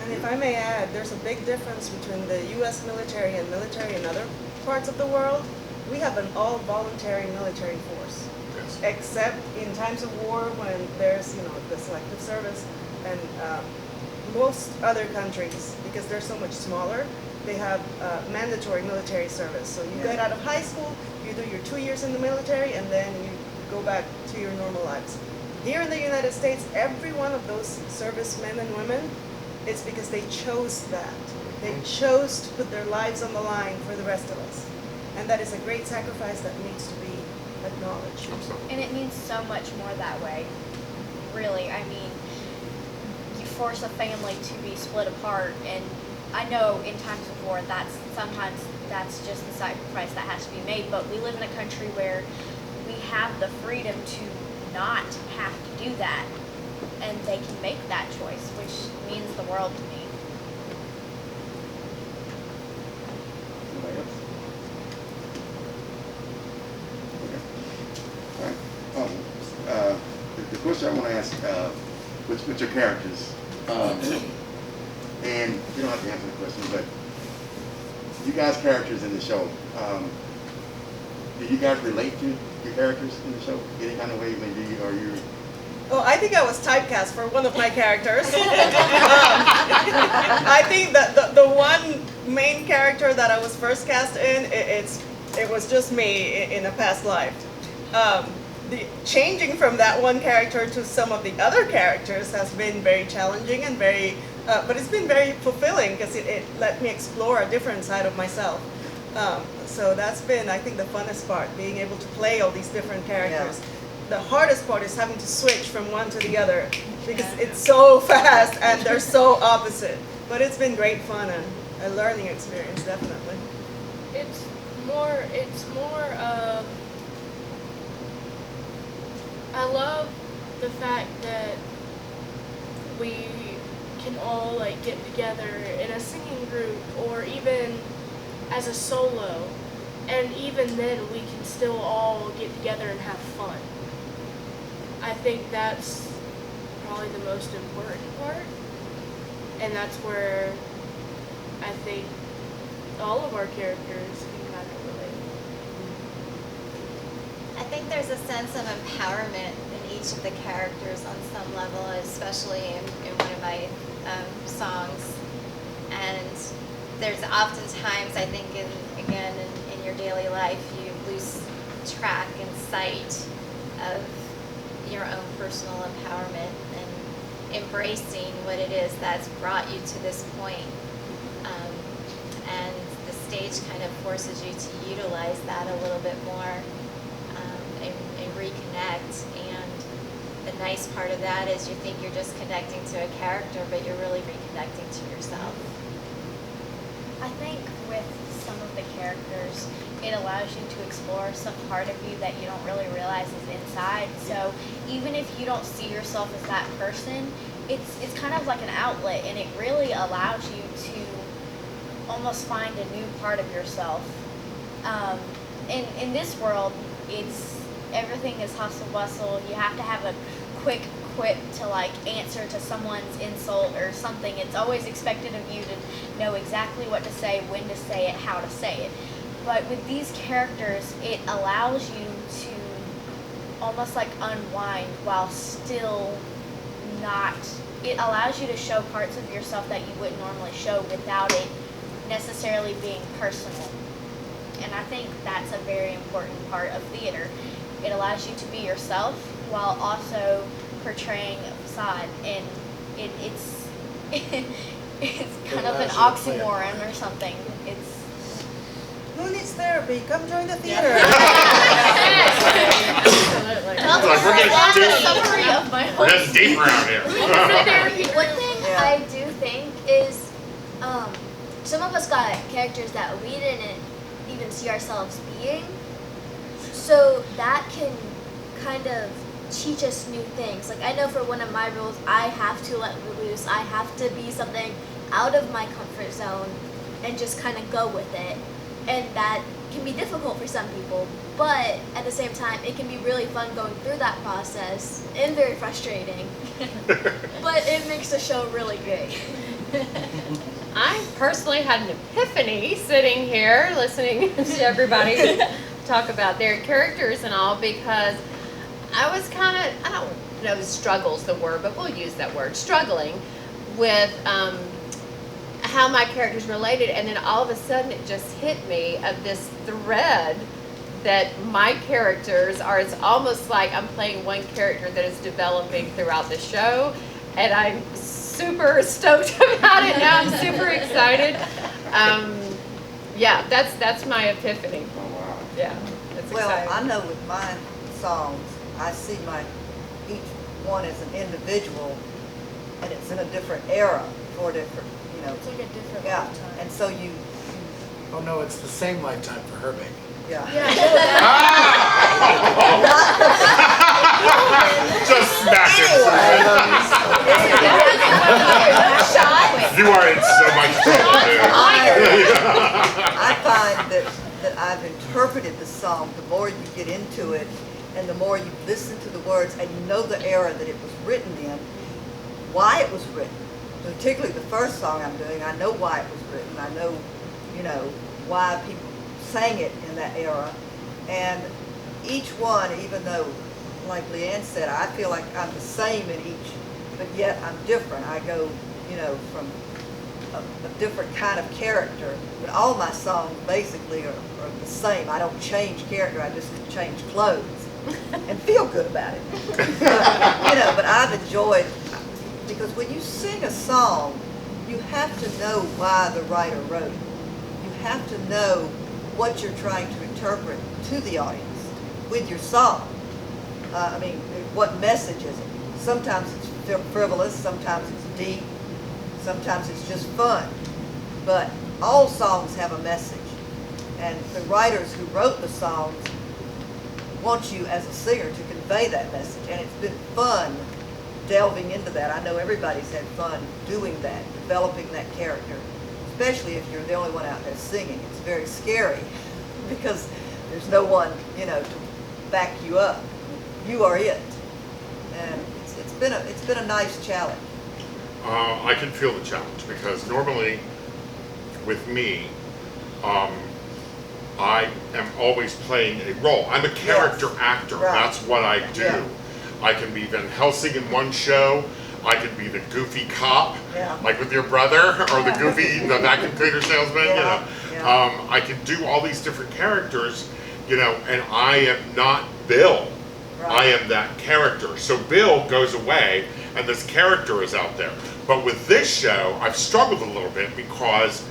And if I may add, there's a big difference between the U.S. military and military in other parts of the world. We have an all-voluntary military force, Yes. except in times of war when there's, you know, the selective service, and most other countries, because they're so much smaller, they have mandatory military service. So you get out of high school, you do your 2 years in the military, and then you go back to your normal lives. Here in the United States, every one of those servicemen and women, it's because they chose that. They chose to put their lives on the line for the rest of us. And that is a great sacrifice that needs to be acknowledged. And it means so much more that way. Really, I mean, you force a family to be split apart, and I know in times of war sometimes that's just the sacrifice that has to be made, but we live in a country where we have the freedom to not have to do that, and they can make that choice, which means the world to me. Anybody else? Okay. All right. The question I want to ask, with your characters, and you don't have to answer the question, but you guys' characters in the show, do you guys relate to your characters in the show? Any kind of way, maybe, or you? Oh, I think I was typecast for one of my characters. I think that the one main character that I was first cast in, it was just me in a past life. The changing from that one character to some of the other characters has been very challenging and but it's been very fulfilling because it let me explore a different side of myself. So that's been, I think, the funnest part, being able to play all these different characters. The hardest part is having to switch from one to the other because it's so fast and they're so opposite. But it's been great fun and a learning experience, definitely. It's more of, I love the fact that we can all like get together in a singing group or even as a solo, and even then we can still all get together and have fun. I think that's probably the most important part, and that's where I think all of our characters can kind of relate. I think there's a sense of empowerment in each of the characters on some level, especially in one of my songs. And there's oftentimes, I think, in your daily life, you lose track and sight of your own personal empowerment and embracing what it is that's brought you to this point. And the stage kind of forces you to utilize that a little bit more and reconnect. And the nice part of that is you think you're just connecting to a character, but you're really reconnecting to yourself. I think with some of the characters, it allows you to explore some part of you that you don't really realize is inside. So even if you don't see yourself as that person, it's kind of like an outlet, and it really allows you to almost find a new part of yourself. In this world, everything is hustle bustle. You have to have a quick quip to like answer to someone's insult or something. It's always expected of you to know exactly what to say, when to say it, how to say it. But with these characters, it allows you to almost like unwind while still not. It allows you to show parts of yourself that you wouldn't normally show without it necessarily being personal. And I think that's a very important part of theater. It allows you to be yourself while also portraying a facade, and it's it's kind of an oxymoron or something. Who needs therapy? Come join the theater. Absolutely. We're getting deep around here. One thing I do think is some of us got characters that we didn't even see ourselves being. So that can kind of teach us new things. Like I know for one of my rules, I have to let loose. I have to be something out of my comfort zone and just kind of go with it. And that can be difficult for some people, but at the same time, it can be really fun going through that process and very frustrating. But it makes the show really great. I personally had an epiphany sitting here listening to everybody talk about their characters and all, because I was kind of, I don't know, struggle's the word, but we'll use that word, struggling with how my characters related, and then all of a sudden it just hit me of this thread that my characters are. It's almost like I'm playing one character that is developing throughout the show, and I'm super stoked about it now. I'm super excited. Yeah, that's my epiphany. Yeah, that's exciting. Well, I know with my songs, I see each one as an individual, and it's in a different era for different, It's like a different yeah. lifetime. And so you, Oh no, it's the same lifetime for her baby. yeah. Just smack him. You are in so much trouble, dude. I find that I've interpreted the song, the more you get into it, and the more you listen to the words, and you know the era that it was written in, why it was written. Particularly the first song I'm doing, I know why it was written. I know, why people sang it in that era. And each one, even though, like Leanne said, I feel like I'm the same in each, but yet I'm different. I go, from a different kind of character. But all my songs basically are the same. I don't change character, I just change clothes. and feel good about it. But I've enjoyed, because when you sing a song, you have to know why the writer wrote it. You have to know what you're trying to interpret to the audience with your song. What message is it? Sometimes it's frivolous, sometimes it's deep, sometimes it's just fun. But all songs have a message. And the writers who wrote the songs want you as a singer to convey that message. And it's been fun delving into that. I know everybody's had fun doing that, developing that character, especially if you're the only one out there singing. It's very scary because there's no one, to back you up. You are it. And it's been a nice challenge. I can feel the challenge because normally with me, I am always playing a role. I'm a character actor. Right. That's what I do. Yeah. I can be Van Helsing in one show. I can be the goofy cop, like with your brother, or the goofy, the vacuum cleaner salesman. I can do all these different characters, and I am not Bill. Right. I am that character. So Bill goes away, and this character is out there. But with this show, I've struggled a little bit because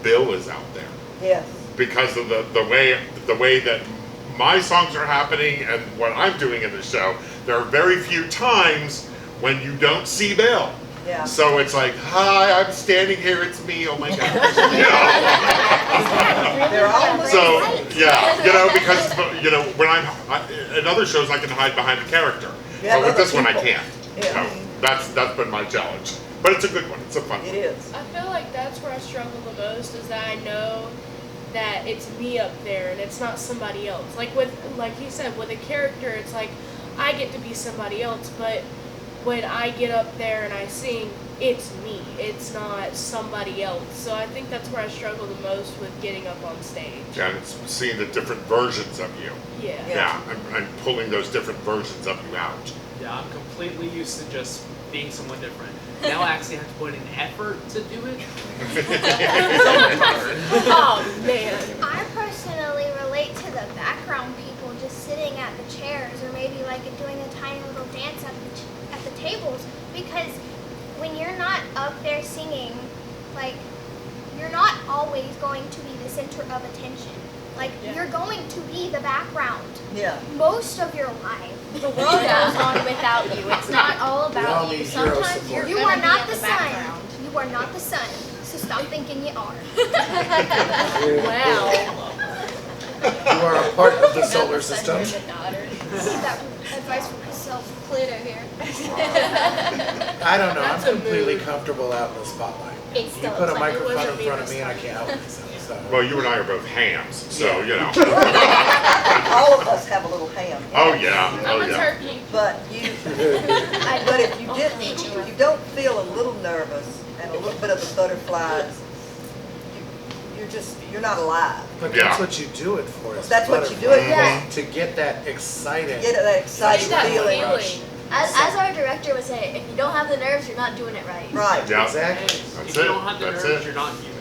Bill is out there. Yes. Because of the way that my songs are happening and what I'm doing in the show, there are very few times when you don't see Bill. Yeah. So it's like, hi, I'm standing here, it's me, oh my God. They're all So, because, when in other shows I can hide behind the character. Yeah, but with this one I people. can't. Yeah. So that's been my challenge. But it's a good one, it's a fun one. It is. I feel like that's where I struggle the most, is that I know that it's me up there and it's not somebody else. Like he said, with a character, it's like I get to be somebody else, but when I get up there and I sing, it's me. It's not somebody else. So I think that's where I struggle the most with getting up on stage. Yeah, and it's seeing the different versions of you. Yeah. Yeah, and pulling those different versions of you out. Yeah, I'm completely used to just being someone different. Now I actually have to put in effort to do it. Oh, man. I personally relate to the background people just sitting at the chairs or maybe like doing a tiny little dance at the tables, because when you're not up there singing, like, you're not always going to be the center of attention. Like, you're going to be the background. Yeah. Most of your life. The world goes on without you. It's not all We all about need you. hero Sometimes you're support. You gonna are be not in the sun. background. You are not the sun. So stop thinking you are. Wow. You are a part of the solar system. See that advice from myself, Pluto here. I don't know. I'm completely comfortable out in the spotlight. It's You still put a exciting. microphone in front of me and I can't help myself. So. Well, you and I are both hams, so, All of us have a little ham. Oh, yeah. I'm Oh, a yeah. turkey. But but if you don't feel a little nervous and a little bit of the butterflies, you're not alive. But Yeah. that's what you do it for. is That's what you do it butterfly. To get that excited. Get that exciting That feeling. feeling. As our director would say, if you don't have the nerves, you're not doing it right. Right. Yeah. Exactly. That's If you it. don't have the That's nerves, it. you're not human.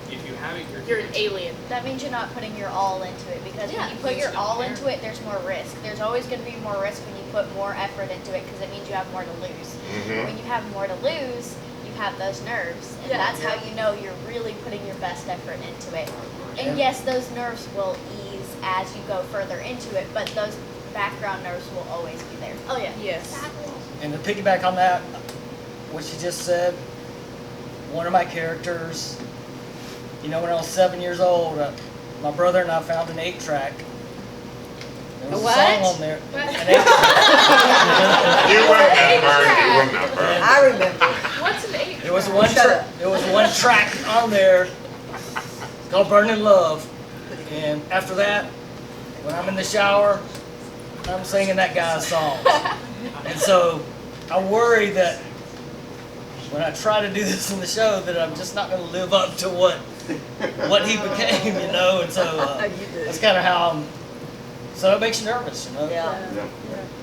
If you have it, You're an alien. That means you're not putting your all into it, because Yeah. when you put your all into it, there's more risk. There's always going to be more risk when you put more effort into it, because it means you have more to lose. When you have more to lose, you have those nerves, and Yeah. that's how you know you're really putting your best effort into it. And yes, those nerves will ease as you go further into it, but those background nerves will always be there. Oh yeah. Yes. Exactly. And to piggyback on that, what you just said, one of my characters, when I was 7 years old, my brother and I found an 8-track. There was a song on there. An 8-track. You remember. I remember. What's an 8? There was one track on there called Burning Love. And after that, when I'm in the shower, I'm singing that guy's song. And so I worry that when I try to do this in the show, that I'm just not going to live up to what he became, And so that's kind of how so it makes you nervous, Yeah.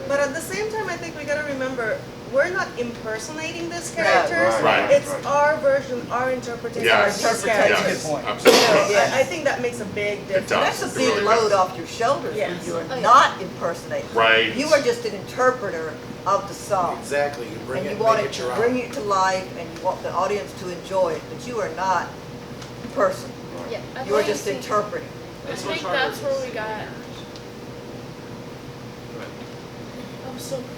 But at the same time, I think we gotta remember, we're not impersonating these characters. right, It's right. our version, our interpretation Yes. of these characters. Yes, Good point. absolutely. I think that makes a big difference. does. That's a It big really load does. off your shoulders when Yes. you are Oh, yeah. not impersonating. Right. You are just an interpreter of the song. Exactly. You bring And it, you want make it it your to own. bring it to life and you want the audience to enjoy it, but you are not the person. Yeah. You are just interpreting. I It's think much harder that's to where we sing got. characters. Go ahead. I'm so confused.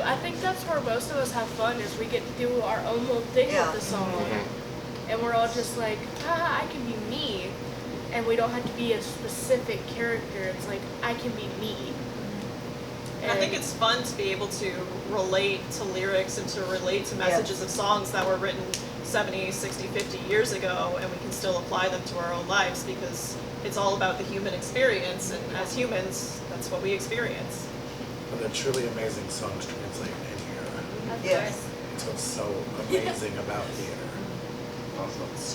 I think that's where most of us have fun is we get to do our own little thing Yeah. with the song, Mhm. and we're all just like, haha, I can be me, and we don't have to be a specific character. It's like I can be me. And I think it's fun to be able to relate to lyrics and to relate to messages of songs that were written 70, 60, 50 years ago, and we can still apply them to our own lives because it's all about the human experience, and as humans, that's what we experience. But the truly amazing songs translate in here. Of Yes. course. That's what's so amazing about theater.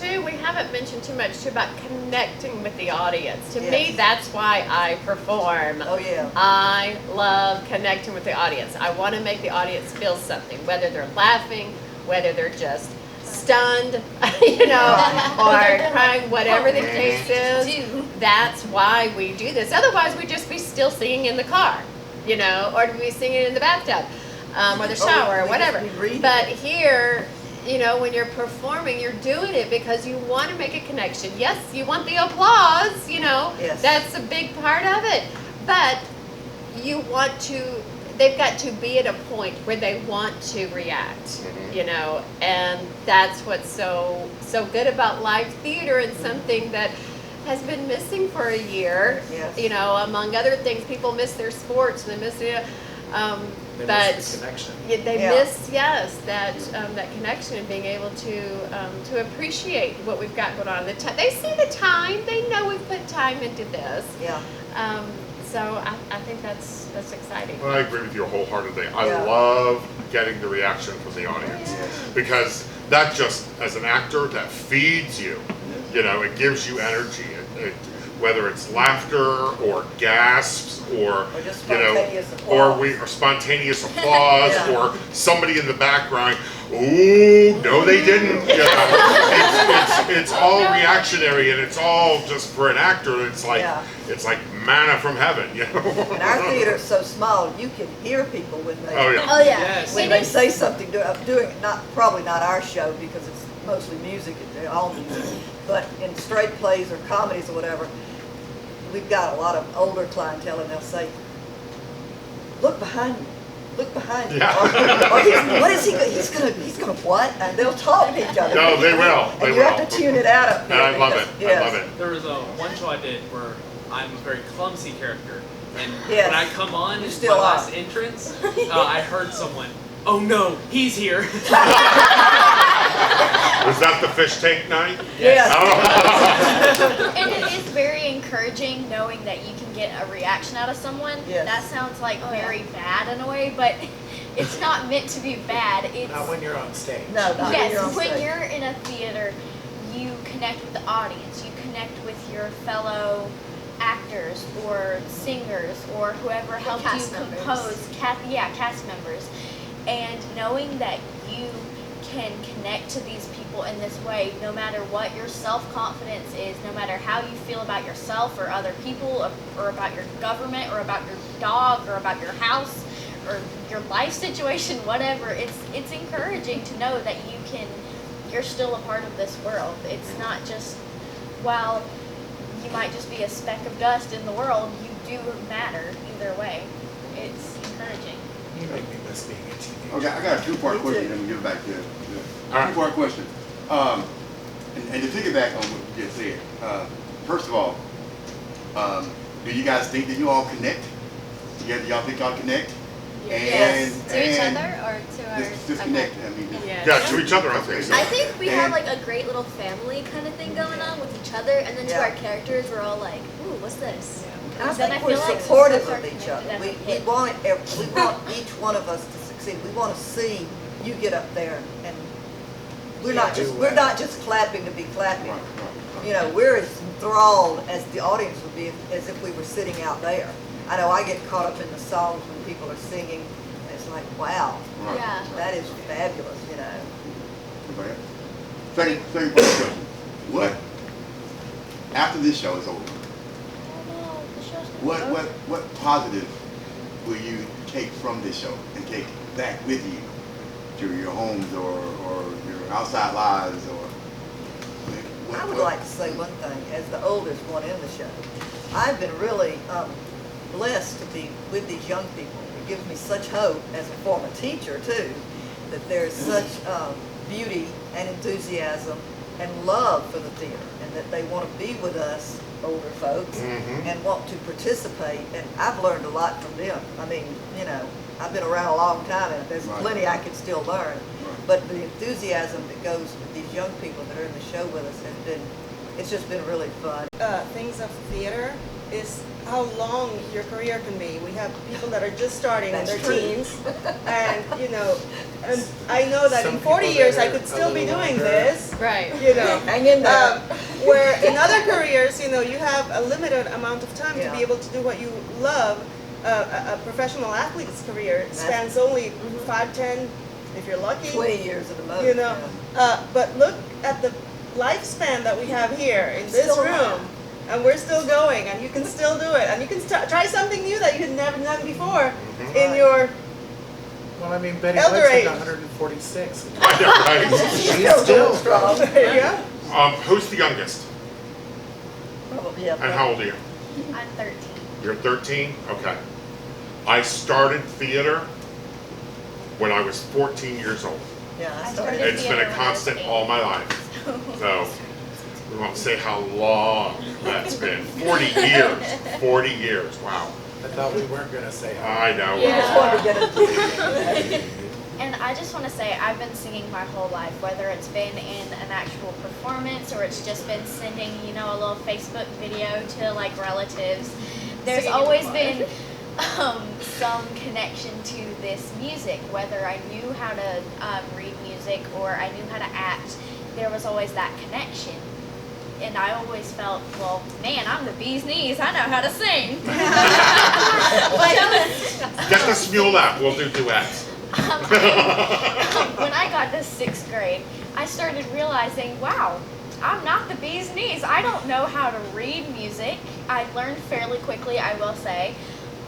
Two, we haven't mentioned too much too about connecting with the audience. To me, Yes. that's why I perform. Oh, yeah. I love connecting with the audience. I want to make the audience feel something, whether they're laughing, whether they're just stunned, you know, or crying, whatever the case is. That's why we do this. Otherwise, we'd just be still singing in the car, you know, or we'd be singing in the bathtub, or the shower, or whatever. But here, you know, when you're performing, you're doing it because you want to make a connection. Yes, you want the applause, you know, Yes. that's a big part of it. But you want to, they've got to be at a point where they want to react, you know, and that's what's so good about live theater and something that has been missing for a year. Yes. You know, among other things, people miss their sports, they miss the, They but miss the connection. yeah, they Yeah. miss, yes, that that connection and being able to appreciate what we've got going on. They see the time. They know we've put time into this. Yeah. So I think that's exciting. Well, I agree with you wholeheartedly. I Yeah. love getting the reaction from the audience because that just, as an actor, that feeds you. You know, it gives you energy. Whether it's laughter or gasps or just you know, spontaneous applause. or spontaneous applause Yeah. or somebody in the background. Ooh, no, they didn't. You know, it's all reactionary and it's all just for an actor. It's like Yeah. it's like manna from heaven. You know. And our theater's so small, you can hear people when they Oh yeah. Oh yeah. Yes. when they say something. Doing it, probably not our show because it's mostly music. They're all music, but in straight plays or comedies or whatever, we've got a lot of older clientele, and they'll say, "Look behind you." Look behind you. Yeah. Or what is he? He's gonna what? And they'll talk to each other. No, they will. And They you will. have to tune it out up And here. I love because- it. I yes. love it. There was one show I did where I'm a very clumsy character, and Yes. when I come on, You it's still my are. last entrance. I heard someone, "Oh no, he's here!" Was that the fish tank night? Yes. Oh. And it is very encouraging knowing that you can get a reaction out of someone. Yes. That sounds like very bad in a way, but it's not meant to be bad. It's Not when you're on stage. No, not when yes, you're on when stage. you're in a theater, you connect with the audience. You connect with your fellow actors or singers or whoever helped you cast members. compose. Cast members. And knowing that you can connect to these people in this way, no matter what your self-confidence is, no matter how you feel about yourself or other people or about your government or about your dog or about your house or your life situation, whatever, it's encouraging to know that you're still a part of this world. It's not just, while you might just be a speck of dust in the world, you do matter either way. It's encouraging. You make me miss being a teenager. Okay, I got a two-part Me question, too. then we'll give it back to you. All right. Two-part question. And to piggyback on what you just said, first of all, do you guys think that you all connect? Y'all think y'all connect? Yes. And, To each and other or to our. just connect, I mean. Yeah, to each other, I think so. I think we have And- like a great little family kind of thing going on with each other, and then to Yeah. our characters, we're all like, "Ooh, what's this?" And I Then think I we're feel like supportive some of of us are each other. connected We as a want each one of us to succeed. We want to see you get up there, and we're not just clapping to be clapping. Right, right. You know, we're as enthralled as the audience would be as if we were sitting out there. I know I get caught up in the songs when people are singing, and it's like, wow, Yeah. that is fabulous, you know. Okay. Second part of the question. What, after this show is over, what positive will you take from this show and take back with you to your homes or your outside lives or I would like to say one thing, as the oldest one in the show. I've been really blessed to be with these young people. It gives me such hope as a former teacher too, that there's such beauty and enthusiasm and love for the theater, and that they want to be with us older folks and want to participate. And I've learned a lot from them. I mean, you know, I've been around a long time, and there's plenty I can still learn. But the enthusiasm that goes with these young people that are in the show with us has been, it's just been really fun. Things of theater is how long your career can be. We have people that are just starting in their teens, and you know, and I know that in 40 years I could still be doing this. Right. You know, hang in there. Where in other careers, you know, you have a limited amount of time to be able to do what you love. A professional athlete's career spans only 5, 10, if you're lucky, 20 years at the most. You know, but look at the lifespan that we have here in this room. And we're still going, and you can still do it, and you can try something new that you had never done before in your Well, I mean, Betty elder White's age. like 146. I know, right? She's still strong. There you go. Who's the youngest? Probably, yeah. And how old are you? I'm 13. You're 13? Okay. I started theater when I was 14 years old. Yeah, I started It's been theater a when I was constant 8. all my life. So we won't say how long that's been. 40 years. 40 years. Wow. I thought we weren't going to say how. I know. We just wanted to get it. And I just want to say, I've been singing my whole life, whether it's been in an actual performance or it's just been sending, you know, a little Facebook video to like relatives. There's Singing in the always choir. been some connection to this music, whether I knew how to read music or I knew how to act. There was always that connection. And I always felt, well, man, I'm the bee's knees. I know how to sing. Get this mule out. We'll do duets. When I got to 6th grade, I started realizing, wow, I'm not the bee's knees. I don't know how to read music. I learned fairly quickly, I will say,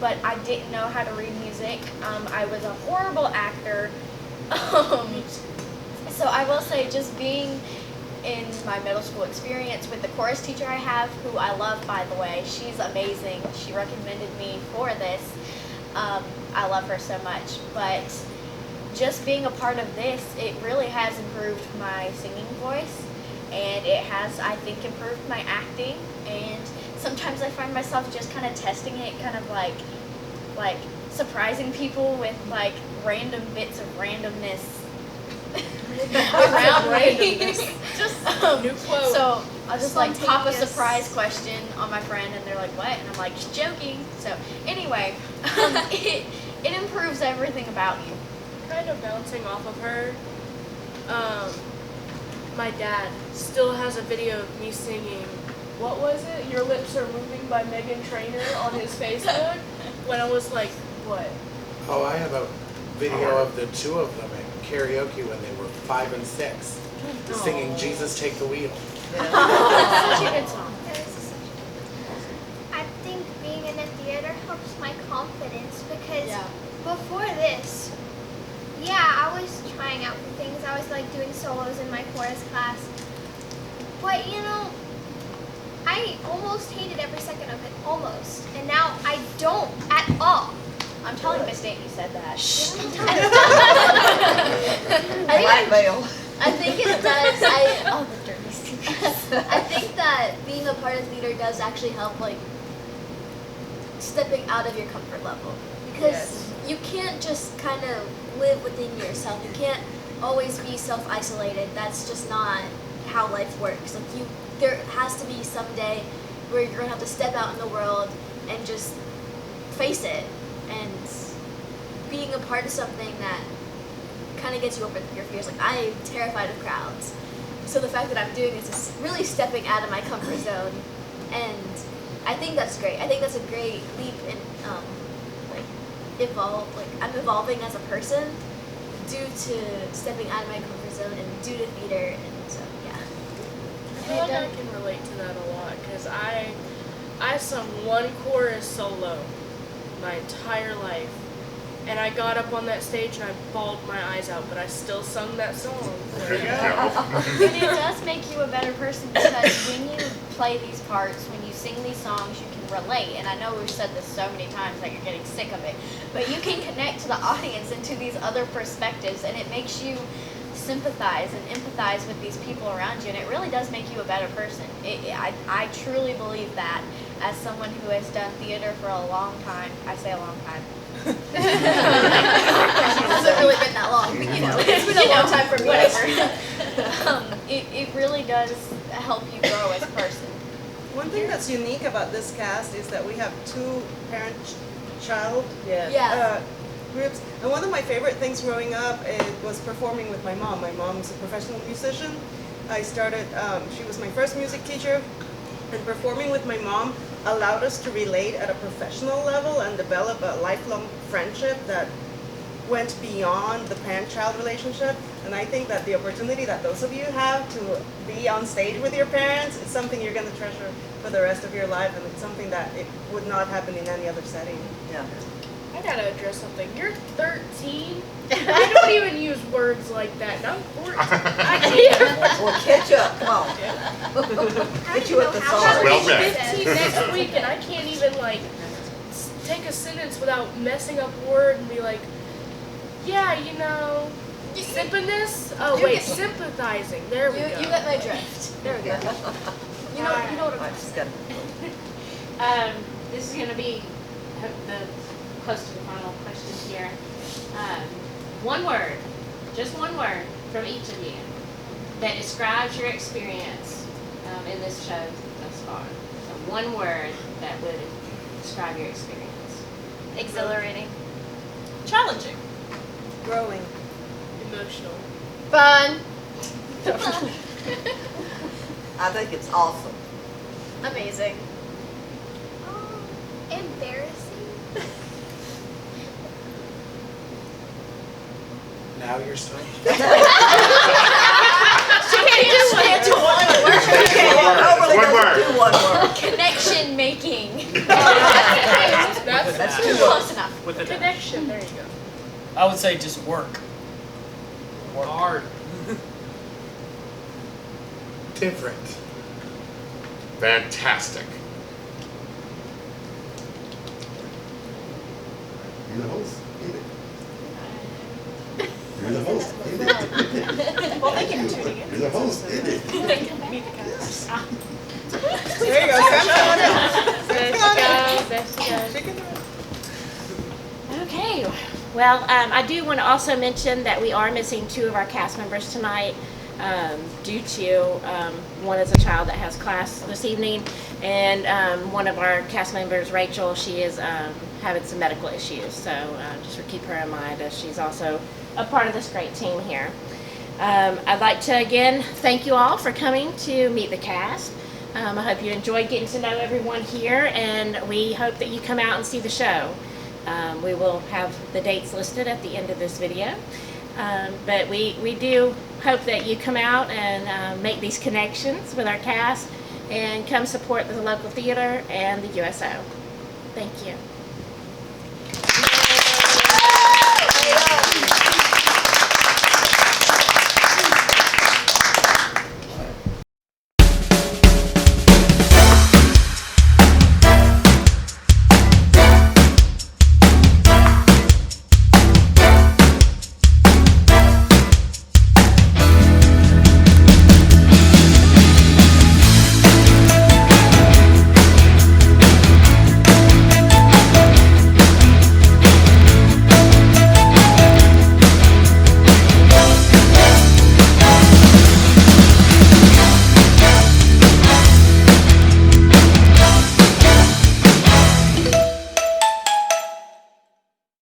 but I didn't know how to read music. I was a horrible actor. So I will say, just being in my middle school experience with the chorus teacher I have, who I love, by the way, she's amazing. She recommended me for this. I love her so much, but just being a part of this, it really has improved my singing voice, and it has, I think, improved my acting. And sometimes I find myself just kind of testing it, kind of like surprising people with like random bits of randomness around me. Just new quote. So I'll just like pop a Spontaneous. surprise question on my friend, and they're like, "What?" And I'm like, "Just joking." So anyway, it improves everything about you. Kind of bouncing off of her, my dad still has a video of me singing, what was it? Your Lips Are Moving by Megan Trainor on his Facebook when I was like, what? Oh, I have a video of the two of them at karaoke when they were 5 and 6, singing "Jesus Take the Wheel." That's such a good song. I think being in the theater helps my confidence because Yeah. before this, I was trying out for things. I was like doing solos in my chorus class. But you know, I almost hated every second of it, almost. And now I don't at all. I'm telling Miss Dayton you said that. Blackmail. I think it does. Oh, the dirty secrets. I think that being a part of theater does actually help, like, stepping out of your comfort level. Because you can't just kind of live within yourself. You can't always be self-isolated. That's just not how life works. Like, there has to be some day where you're going to have to step out in the world and just face it. And being a part of something that kind of gets you over your fears. Like, I am terrified of crowds. So the fact that I'm doing this is really stepping out of my comfort zone and I think that's great. I think that's a great leap in I'm evolving as a person due to stepping out of my comfort zone and due to theater, and so yeah. I feel like I can relate to that a lot because I sung one chorus solo my entire life, and I got up on that stage and I bawled my eyes out, but I still sung that song. And it does make you a better person because when you play these parts, when you sing these songs, you can relate. And I know we've said this so many times that you're getting sick of it, but you can connect to the audience and to these other perspectives, and it makes you sympathize and empathize with these people around you, and it really does make you a better person. I truly believe that as someone who has done theater for a long time. I say a long time. It hasn't really been that long, you know. It's been a long time for me. Whatever. It really does help you grow as a person. One thing that's unique about this cast is that we have two parent-child groups. And one of my favorite things growing up was performing with my mom. My mom's a professional musician. I started, she was my first music teacher, and performing with my mom allowed us to relate at a professional level and develop a lifelong friendship that went beyond the parent-child relationship. And I think that the opportunity that those of you have to be on stage with your parents is something you're going to treasure for the rest of your life, and it's something that it would not happen in any other setting. Yeah. I gotta address something. You're 13. I don't even use words like that. And I'm 14. I can't. Well, catch up. Come on. Get you at the song. I'm gonna be 15 next week, and I can't even like take a sentence without messing up a word and be like, yeah, you know, sympathness. Oh wait, sympathizing. There we go. You got my drift. There we go. You know what I'm just This is going to be close to the final question here. One word, just one word from each of you that describes your experience in this show thus far. So one word that would describe your experience. Exhilarating. Challenging. Growing. Emotional. Fun. I think it's awesome. Amazing. Embarrassing. Now you're stuck. She can't do one word. One word. One word. Connection making. That's too close enough. With a Connection. There you go. I would say just work. Work. hard. Different. Fantastic. You're the host. You're the host. Well, thank you for tuning in. You're the host. Meet the cast. There you go. Grab someone else. There she goes. Okay. Well, I do want to also mention that we are missing two of our cast members tonight due to one is a child that has class this evening, and one of our cast members, Rachel, she is having some medical issues. So just keep her in mind as she's also a part of this great team here. I'd like to again thank you all for coming to meet the cast. I hope you enjoyed getting to know everyone here, and we hope that you come out and see the show. We will have the dates listed at the end of this video, but we do hope that you come out and make these connections with our cast and come support the local theater and the USO. Thank you.